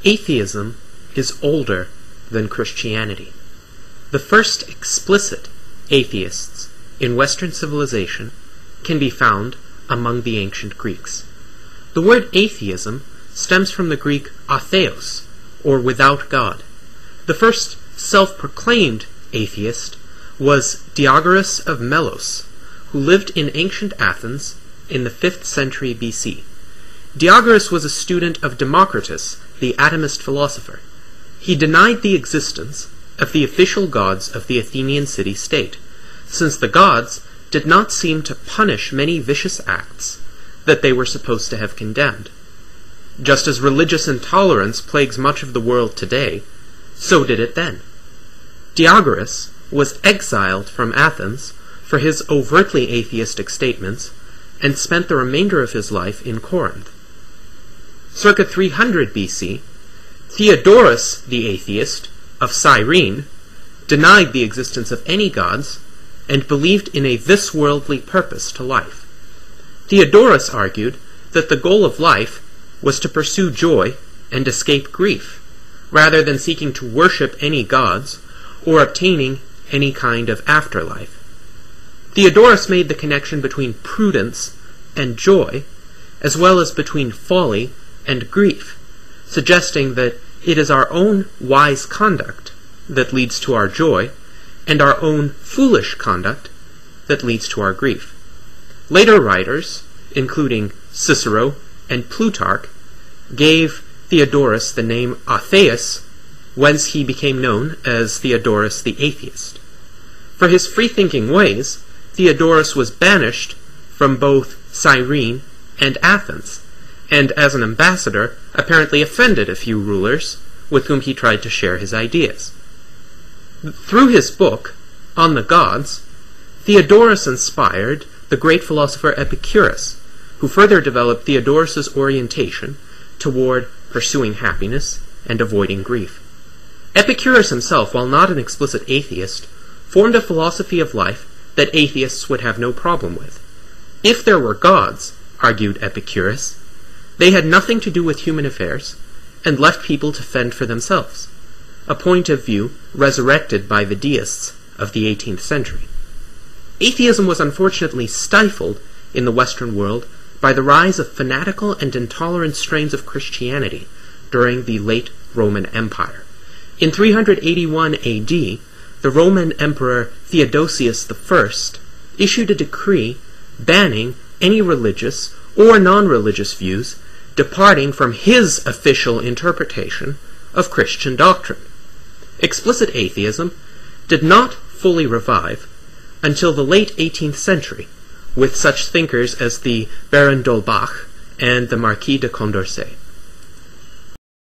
Atheism is older than Christianity. The first explicit atheists in Western civilization can be found among the ancient Greeks. The word atheism stems from the Greek atheos, or without God. The first self-proclaimed atheist was Diagoras of Melos, who lived in ancient Athens in the 5th century BC. Diagoras was a student of Democritus, the atomist philosopher. He denied the existence of the official gods of the Athenian city-state, since the gods did not seem to punish many vicious acts that they were supposed to have condemned. Just as religious intolerance plagues much of the world today, so did it then. Diagoras was exiled from Athens for his overtly atheistic statements and spent the remainder of his life in Corinth. Circa 300 BC, Theodorus the atheist of Cyrene denied the existence of any gods and believed in a this-worldly purpose to life. Theodorus argued that the goal of life was to pursue joy and escape grief, rather than seeking to worship any gods or obtaining any kind of afterlife. Theodorus made the connection between prudence and joy, as well as between folly and grief, suggesting that it is our own wise conduct that leads to our joy, and our own foolish conduct that leads to our grief. Later writers, including Cicero and Plutarch, gave Theodorus the name Atheus, whence he became known as Theodorus the Atheist. For his free-thinking ways, Theodorus was banished from both Cyrene and Athens, and as an ambassador apparently offended a few rulers with whom he tried to share his ideas. Through his book, On the Gods, Theodorus inspired the great philosopher Epicurus, who further developed Theodorus's orientation toward pursuing happiness and avoiding grief. Epicurus himself, while not an explicit atheist, formed a philosophy of life that atheists would have no problem with. If there were gods, argued Epicurus, they had nothing to do with human affairs and left people to fend for themselves, a point of view resurrected by the deists of the 18th century. Atheism was unfortunately stifled in the Western world by the rise of fanatical and intolerant strains of Christianity during the late Roman Empire. In 381 AD, the Roman Emperor Theodosius I issued a decree banning any religious or non-religious views departing from his official interpretation of Christian doctrine. Explicit atheism did not fully revive until the late 18th century, with such thinkers as the Baron d'Holbach and the Marquis de Condorcet.